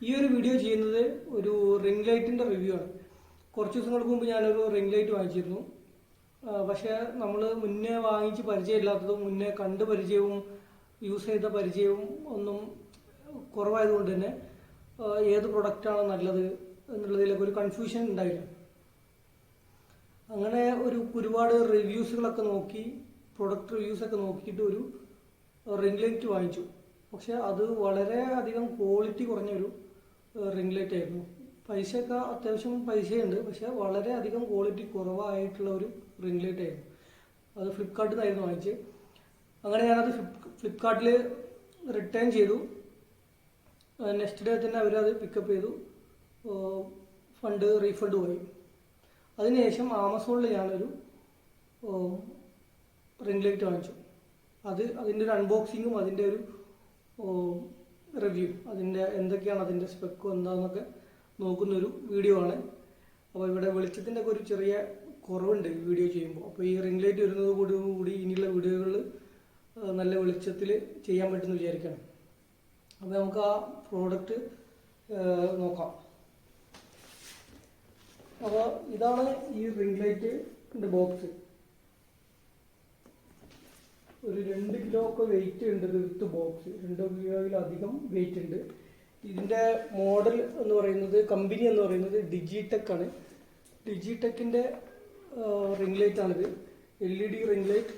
ഈ ഒരു വീഡിയോ ചെയ്യുന്നത് ഒരു റിംഗ് ലൈറ്റിൻ്റെ റിവ്യൂ ആണ്. കുറച്ച് ദിവസങ്ങൾക്ക് മുമ്പ് ഞാനൊരു റിംഗ് ലൈറ്റ് വാങ്ങിച്ചിരുന്നു. പക്ഷേ നമ്മൾ മുന്നേ വാങ്ങിച്ച് പരിചയമില്ലാത്തതും മുന്നേ കണ്ട് പരിചയവും യൂസ് ചെയ്ത പരിചയവും ഒന്നും കുറവായതുകൊണ്ട് തന്നെ ഏത് പ്രൊഡക്റ്റാണ് നല്ലത് എന്നുള്ളതിലൊക്കെ ഒരു കൺഫ്യൂഷൻ ഉണ്ടായില്ല. അങ്ങനെ ഒരുപാട് റിവ്യൂസുകളൊക്കെ നോക്കി, പ്രൊഡക്റ്റ് റിവ്യൂസൊക്കെ നോക്കിയിട്ട് ഒരു റിംഗ് ലൈറ്റ് വാങ്ങിച്ചു. പക്ഷെ അത് വളരെ അധികം ക്വാളിറ്റി കുറഞ്ഞൊരു റിംഗ് ലൈറ്റ് ആയിരുന്നു. പൈസയൊക്കെ അത്യാവശ്യം പൈസയുണ്ട്, പക്ഷെ വളരെ അധികം ക്വാളിറ്റി കുറവായിട്ടുള്ള ഒരു റിംഗ് ലൈറ്റ് ആയിരുന്നു. അത് ഫ്ലിപ്കാർട്ടിൽ നിന്നായിരുന്നു വാങ്ങിച്ചത്. അങ്ങനെ ഞാനത് ഫ്ലിപ്കാർട്ടിൽ റിട്ടേൺ ചെയ്തു. നെക്സ്റ്റ് ഡേ തന്നെ അവരത് പിക്കപ്പ് ചെയ്തു. റീഫണ്ട് പോയി. അതിനുശേഷം ആമസോണിൽ ഞാനൊരു റിംഗ് ലൈറ്റ് വാങ്ങിച്ചു. അതിൻ്റെ ഒരു അൺബോക്സിങ്ങും അതിൻ്റെ ഒരു റിവ്യൂ, അതിൻ്റെ എന്തൊക്കെയാണ് അതിൻ്റെ സ്പെക്കും എന്താണെന്നൊക്കെ നോക്കുന്നൊരു വീഡിയോ ആണ്. അപ്പോൾ ഇവിടെ വെളിച്ചത്തിൻ്റെ ഒക്കെ ഒരു ചെറിയ കുറവുണ്ട് ഈ വീഡിയോ ചെയ്യുമ്പോൾ. അപ്പോൾ ഈ റിംഗ് ലൈറ്റ് വരുന്നതോടുകൂടി ഇനിയുള്ള വീഡിയോകളിൽ നല്ല വെളിച്ചത്തിൽ ചെയ്യാൻ പറ്റുമെന്ന് വിചാരിക്കണം. അപ്പോൾ നമുക്ക് ആ പ്രോഡക്റ്റ് നോക്കാം. അപ്പോൾ ഇതാണ് ഈ റിംഗ് ലൈറ്റിൻ്റെ ബോക്സ്. ഒരു 2 കിലോ ഒക്കെ വെയിറ്റ് ഉണ്ട് വിത്ത് ബോക്സ്. 2 കിലോയിലധികം വെയിറ്റ് ഉണ്ട്. ഇതിൻ്റെ മോഡൽ എന്ന് പറയുന്നത്, കമ്പനി എന്ന് പറയുന്നത് ഡിജിടെക് ആണ്. ഡിജിടെക്കിൻ്റെ റിംഗ് ലൈറ്റ് ആണിത്. LED റിംഗ് ലൈറ്റ്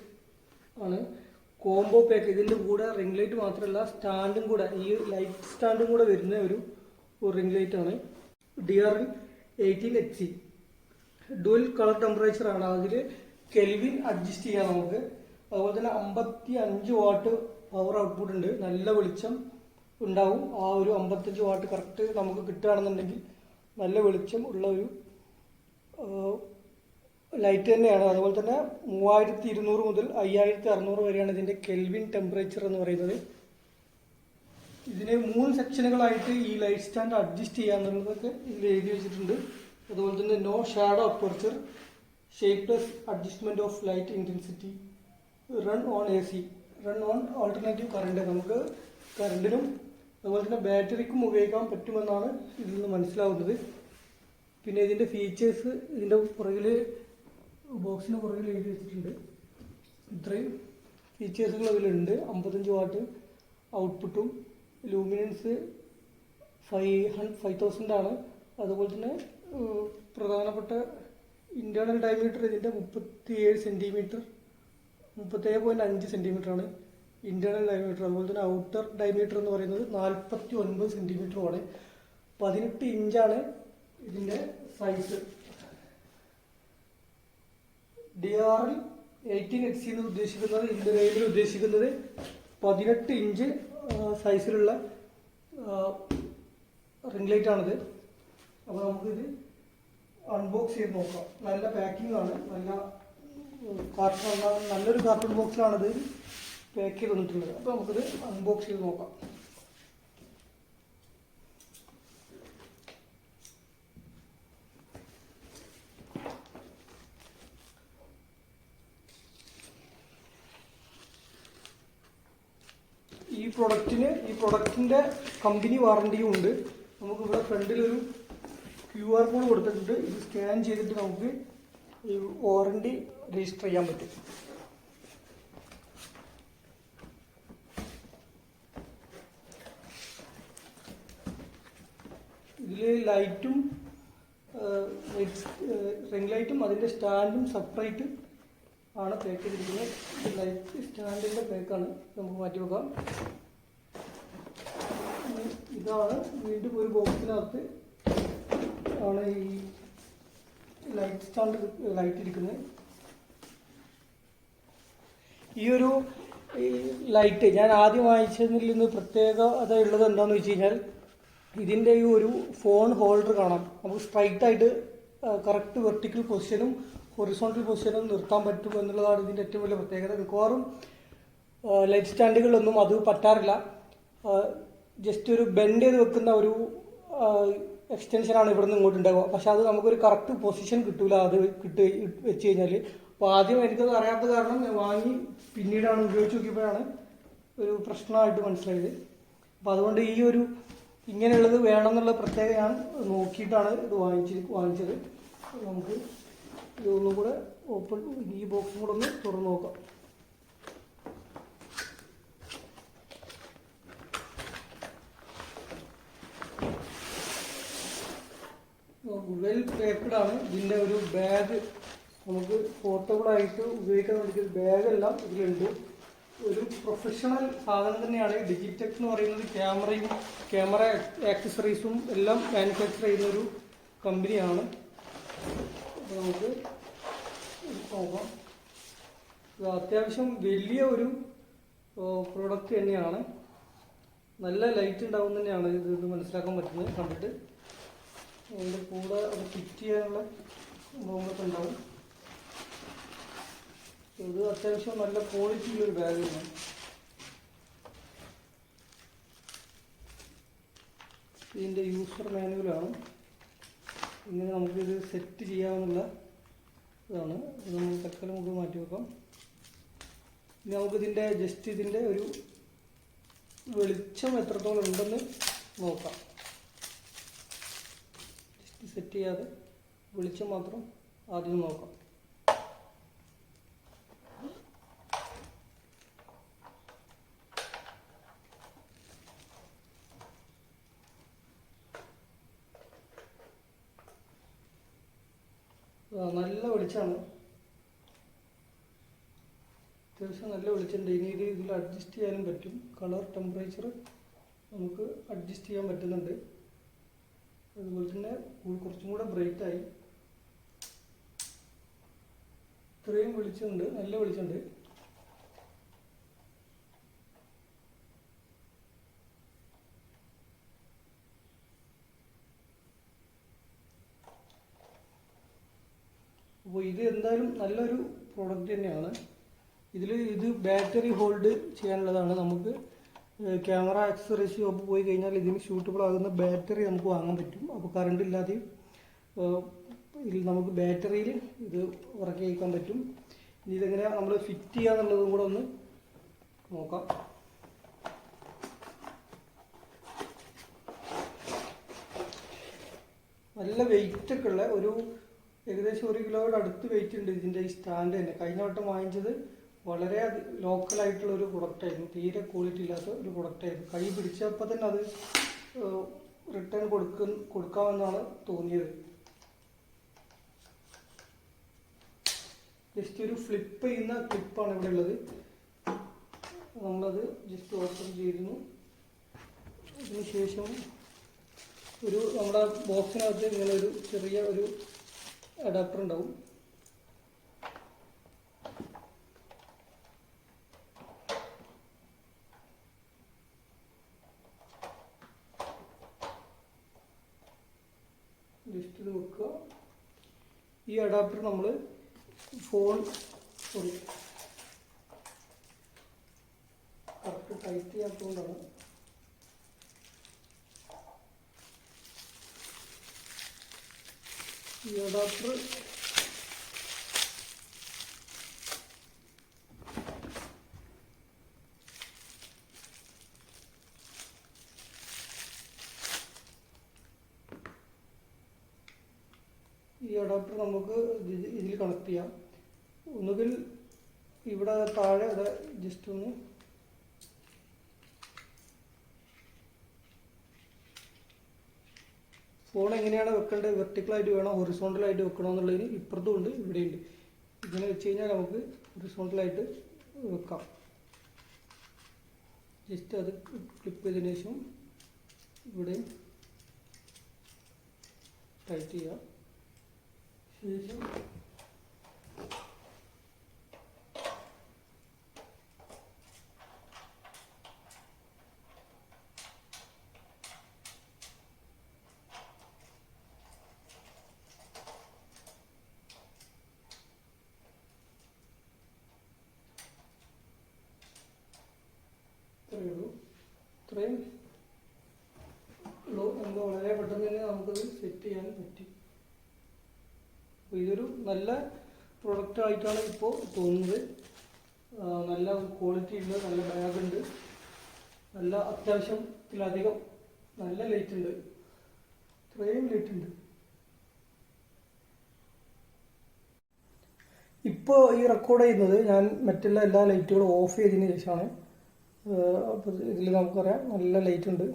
ആണ്. Combo pack. ഇതിൻ്റെ കൂടെ റിംഗ് ലൈറ്റ് മാത്രമല്ല, സ്റ്റാൻഡും കൂടെ, ഈ ലൈറ്റ് സ്റ്റാൻഡും കൂടെ വരുന്ന ഒരു റിംഗ് ലൈറ്റ് ആണ്. DRL-18H C dual colour temperature ആണ്. അതിൽ കെൽവിൻ അഡ്ജസ്റ്റ് ചെയ്യാം നമുക്ക്. അതുപോലെ തന്നെ 55 വാട്ട് പവർ ഔട്ട്പുട്ട് ഉണ്ട്. നല്ല വെളിച്ചം ഉണ്ടാവും. ആ ഒരു 55 വാട്ട് കറക്റ്റ് നമുക്ക് കിട്ടുകയാണെന്നുണ്ടെങ്കിൽ നല്ല വെളിച്ചം ഉള്ള ഒരു ലൈറ്റ് തന്നെയാണ്. അതുപോലെ തന്നെ 3200 മുതൽ 5600 വരെയാണ് ഇതിൻ്റെ കെൽവിൻ ടെമ്പറേച്ചർ എന്ന് പറയുന്നത്. ഇതിനെ 3 സെക്ഷനുകളായിട്ട് ഈ ലൈറ്റ് സ്റ്റാൻഡ് അഡ്ജസ്റ്റ് ചെയ്യാന്നുള്ളതൊക്കെ ഇതിൽ എഴുതി വെച്ചിട്ടുണ്ട്. അതുപോലെ തന്നെ no shadow aperture, shapeless adjustment of light intensity, run on AC, run on alternative current. നമുക്ക് കറണ്ടിനും അതുപോലെ തന്നെ ബാറ്ററിക്കും ഉപയോഗിക്കാൻ പറ്റുമെന്നാണ് ഇതിൽ നിന്ന് മനസ്സിലാവുന്നത്. പിന്നെ ഇതിൻ്റെ ഫീച്ചേഴ്സ് ഇതിൻ്റെ പുറകിൽ, ബോക്സിന് പുറകിൽ എഴുതി വെച്ചിട്ടുണ്ട്. ഇത്രയും ഫീച്ചേഴ്സുകൾ അതിലുണ്ട്. 55 വാട്ട് ഔട്ട്പുട്ടും, ലൂമിനൻസ് 5000 ആണ്. അതുപോലെ തന്നെ പ്രധാനപ്പെട്ട ഇൻറ്റേർണൽ ഡയമീറ്റർ ഇതിൻ്റെ 37.5 സെൻറ്റിമീറ്റർ ആണ് ഇൻറ്റേർണൽ ഡയമീറ്റർ. അതുപോലെ തന്നെ ഔട്ടർ ഡയമീറ്റർ എന്ന് പറയുന്നത് 49 സെൻറ്റിമീറ്ററുമാണ്. 18 ഇഞ്ചാണ് ഇതിൻ്റെ സൈസ്. DRL-18H C എന്ന് ഉദ്ദേശിക്കുന്നത്, ഇതിൻ്റെ റേഞ്ചിൽ ഉദ്ദേശിക്കുന്നത് 18 ഇഞ്ച് സൈസിലുള്ള റിംഗ് ലൈറ്റ് ആണിത്. അപ്പോൾ നമുക്കിത് അൺബോക്സ് ചെയ്ത് നോക്കാം. നല്ല പാക്കിംഗ് ആണ്. നല്ലൊരു കാർട്ടൂൺ ബോക്സിലാണിത് പാക്ക് ചെയ്ത് തന്നിട്ടുള്ളത്. അപ്പോൾ നമുക്കിത് അൺബോക്സ് ചെയ്ത് നോക്കാം. ഈ പ്രൊഡക്റ്റിൻ്റെ കമ്പനി വാറണ്ടിയും ഉണ്ട്. നമുക്കിവിടെ ഫ്രണ്ടിലൊരു QR കോഡ് കൊടുത്തിട്ടുണ്ട്. ഇത് സ്കാൻ ചെയ്തിട്ട് നമുക്ക് ഈ വാറണ്ടി രജിസ്റ്റർ ചെയ്യാൻ പറ്റും. ഇതിൽ ലൈറ്റും റിംഗ് ലൈറ്റും അതിൻ്റെ സ്റ്റാൻഡും സെപ്പറേറ്റ് ആണ് പാക്ക് ചെയ്തിരിക്കുന്നത്. ലൈറ്റ് സ്റ്റാൻഡിൻ്റെ പാക്കാണ്. നമുക്ക് മാറ്റി വെക്കാം. ഇതാണ് വീണ്ടും ഒരു ബോക്സിനകത്ത് ആണ് ഈ ലൈറ്റ് സ്റ്റാൻഡ് ലൈറ്റ് ഇരിക്കുന്നത്. ഈ ലൈറ്റ് ഞാൻ ആദ്യം വാങ്ങിച്ചതിൽ നിന്ന് പ്രത്യേകത ഉള്ളത് എന്താണെന്ന് വെച്ച് കഴിഞ്ഞാൽ, ഇതിൻ്റെ ഈ ഒരു ഫോൺ ഹോൾഡർ കാണാം. നമുക്ക് സ്ട്രൈറ്റ് ആയിട്ട് കറക്റ്റ് വെർട്ടിക്കൽ പൊസിഷനും ഹൊറിസോണ്ടൽ പൊസിഷനും നിർത്താൻ പറ്റും എന്നുള്ളതാണ് ഇതിൻ്റെ ഏറ്റവും വലിയ പ്രത്യേകത. മിക്കവാറും ലൈറ്റ് സ്റ്റാൻഡുകളിലൊന്നും അത് പറ്റാറില്ല. ജസ്റ്റ് ഒരു ബെൻഡ് ചെയ്ത് വെക്കുന്ന ഒരു എക്സ്റ്റൻഷനാണ് ഇവിടെ നിന്ന് ഇങ്ങോട്ട് ഉണ്ടാവുക. പക്ഷെ അത് നമുക്കൊരു കറക്റ്റ് പൊസിഷൻ കിട്ടൂല അത് വെച്ച് കഴിഞ്ഞാൽ. അപ്പോൾ ആദ്യം എനിക്കത് അറിയാത്ത കാരണം ഞാൻ വാങ്ങി പിന്നീടാണ് ഉപയോഗിച്ച് നോക്കിയപ്പോഴാണ് ഒരു പ്രശ്നമായിട്ട് മനസ്സിലായത്. അപ്പോൾ അതുകൊണ്ട് ഈ ഇങ്ങനെയുള്ളത് വേണമെന്നുള്ള പ്രത്യേകം ഞാൻ നോക്കിയിട്ടാണ് ഇത് വാങ്ങിച്ചത്. നമുക്ക് ഇതൊന്നും കൂടെ ഓപ്പൺ, ഈ ബോക്സും കൂടെ ഒന്ന് തുറന്ന് നോക്കാം. വെൽ പാക്ക്ഡ് ആണ്. ഇതിൻ്റെ ഒരു ബാഗ് നമുക്ക് പോർട്ടബിളായിട്ട് ഉപയോഗിക്കാൻ വേണ്ടി ബാഗെല്ലാം ഇതിലുണ്ട്. ഒരു പ്രൊഫഷണൽ സാധനം തന്നെയാണ്. ഡിജിടെക് എന്ന് പറയുന്നത് ക്യാമറ ആക്സസറീസും എല്ലാം മാനുഫാക്ചർ ചെയ്യുന്ന ഒരു കമ്പനിയാണ്. അപ്പോൾ നമുക്ക് നോക്കാം. അത്യാവശ്യം വലിയ ഒരു പ്രോഡക്റ്റ് തന്നെയാണ്. നല്ല ലൈറ്റ് ഉണ്ടാവും തന്നെയാണ് ഇത് മനസ്സിലാക്കാൻ പറ്റുന്നത് കണ്ടിട്ട്. അതിൻ്റെ കൂടെ അത് ഫിറ്റ് ചെയ്യാനുള്ള സംഭവങ്ങളൊക്കെ ഉണ്ടാവും. ഇത് അത്യാവശ്യം നല്ല ക്വാളിറ്റിയുള്ളൊരു ബാഗാണ്. ഇതിൻ്റെ യൂസർ മാനുവലാണ്. ഇങ്ങനെ നമുക്കിത് സെറ്റ് ചെയ്യാമെന്നുള്ള ഇതാണ്. ഇത് നമ്മൾ തൽക്കാലം നമുക്ക് മാറ്റി വെക്കാം. ഇനി നമുക്കിതിൻ്റെ ഇതിൻ്റെ ഒരു വെളിച്ചം എത്രത്തോളം ഉണ്ടെന്ന് നോക്കാം. സെറ്റ് ചെയ്യാതെ വെളിച്ചം മാത്രം ആദ്യം നോക്കാം. നല്ല വെളിച്ചമാണ്, അത്യാവശ്യം നല്ല വെളിച്ചമുണ്ട്. ഇനി ഇതിൽ അഡ്ജസ്റ്റ് ചെയ്യാനും പറ്റും. കളർ ടെമ്പറേച്ചർ നമുക്ക് അഡ്ജസ്റ്റ് ചെയ്യാൻ പറ്റുന്നുണ്ട്. അതുപോലെ തന്നെ കുറച്ചും കൂടെ ബ്രൈറ്റായി. ഇത്രയും വെളിച്ചമുണ്ട്, നല്ല വെളിച്ചമുണ്ട്. അപ്പോൾ ഇത് എന്തായാലും നല്ലൊരു പ്രോഡക്റ്റ് തന്നെയാണ്. ഇത് ബാറ്ററി ഹോൾഡ് ചെയ്യാനുള്ളതാണ്. നമുക്ക് ക്യാമറ ആക്സസറീസ് ഷോപ്പ് പോയി കഴിഞ്ഞാൽ ഇതിന് സ്യൂട്ടബിൾ ആകുന്ന ബാറ്ററി നമുക്ക് വാങ്ങാൻ പറ്റും. അപ്പോൾ കറണ്ട് ഇല്ലാതെയും നമുക്ക് ബാറ്ററിയിൽ ഇത് വർക്ക് ചെയ്യിക്കാൻ പറ്റും. ഇനി ഇതെങ്ങനെ നമ്മൾ ഫിറ്റ് ചെയ്യാന്നുള്ളതും കൂടെ ഒന്ന് നോക്കാം. നല്ല വെയിറ്റ് ഒക്കെ ഉള്ള ഏകദേശം 1 കിലോയുടെ അടുത്ത് വെയിറ്റ് ഉണ്ട് ഇതിൻ്റെ ഈ സ്റ്റാൻഡ് തന്നെ. കഴിഞ്ഞ വട്ടം വാങ്ങിച്ചത് വളരെ ലോക്കലായിട്ടുള്ള ഒരു പ്രൊഡക്റ്റായിരുന്നു. തീരെ ക്വാളിറ്റി ഇല്ലാത്ത ഒരു പ്രൊഡക്റ്റായിരുന്നു. കൈ പിടിച്ചപ്പോൾ തന്നെ അത് റിട്ടേൺ കൊടുക്കാമെന്നാണ് തോന്നിയത്. ജസ്റ്റ് ഒരു ഫ്ലിപ്പ് ചെയ്യുന്ന ക്ലിപ്പാണ് ഇവിടെ ഉള്ളത്. നമ്മളത് ജസ്റ്റ് ഓപ്പൺ ചെയ്തിരുന്നു. അതിനുശേഷം നമ്മുടെ ബോക്സിനകത്ത് ഇങ്ങനെ ഒരു ചെറിയ ഒരു അഡാപ്റ്റർ ഉണ്ടാവും. ജസ്റ്റ് ഇത് വെക്കുക. ഈ അഡാപ്റ്റർ നമ്മൾ കറക്റ്റ് ടൈറ്റ് ചെയ്യാത്തതുകൊണ്ടാണ്. ഈ അഡാപ്റ്റർ നമുക്ക് ഇതിൽ കണക്ട് ചെയ്യാം. ഒന്നുകിൽ ഇവിടെ താഴെ അത് ജസ്റ്റ് ഒന്ന് ഫോൺ എങ്ങനെയാണ് വെക്കേണ്ടത്, വെർട്ടിക്കലായിട്ട് വേണോ ഹൊറിസോണ്ടലായിട്ട് വെക്കണോ എന്നുള്ളതിന് ഇപ്പുറത്തും ഉണ്ട് ഇവിടെയുണ്ട്. ഇങ്ങനെ വെച്ച് കഴിഞ്ഞാൽ നമുക്ക് ഹൊറിസോണ്ടലായിട്ട് വെക്കാം. ജസ്റ്റ് അത് ക്ലിപ്പ് ചെയ്തതിന് ശേഷം ഇവിടെ ടൈറ്റ് ചെയ്യാം. ശേഷം ഇത്രയും നമുക്ക് വളരെ പെട്ടെന്ന് തന്നെ നമുക്കത് സെറ്റ് ചെയ്യാൻ പറ്റി. അപ്പോൾ ഇതൊരു നല്ല പ്രൊഡക്റ്റ് ആയിട്ടാണ് ഇപ്പോൾ തോന്നുന്നത്. നല്ല ക്വാളിറ്റി ഉണ്ട്, നല്ല ബാഗുണ്ട്, നല്ല അത്യാവശ്യത്തിലധികം നല്ല ലൈറ്റ് ഉണ്ട്, ഇത്രയും ലൈറ്റ് ഉണ്ട്. ഇപ്പോൾ ഈ റെക്കോർഡ് ചെയ്യുന്നത് ഞാൻ മറ്റുള്ള എല്ലാ ലൈറ്റുകളും ഓഫ് ചെയ്തതിന് ശേഷമാണ്. അപ്പോൾ ഇതിൽ നമുക്കറിയാം നല്ല ലൈറ്റ് ഉണ്ട്,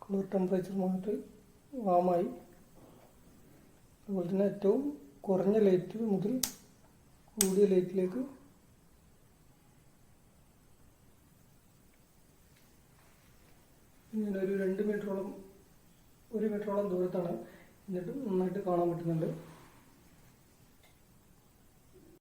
കളർ ടെമ്പറേച്ചർ മാറ്റി വാമായി. അതുപോലെ തന്നെ ഏറ്റവും കുറഞ്ഞ ലൈറ്റ് മുതൽ കൂടിയ ലൈറ്റിലേക്ക് ഇങ്ങനെ ഒരു 2 മീറ്ററോളം 1 മീറ്ററോളം ദൂരത്താണ്, എന്നിട്ട് നന്നായിട്ട് കാണാൻ പറ്റുന്നുണ്ട്.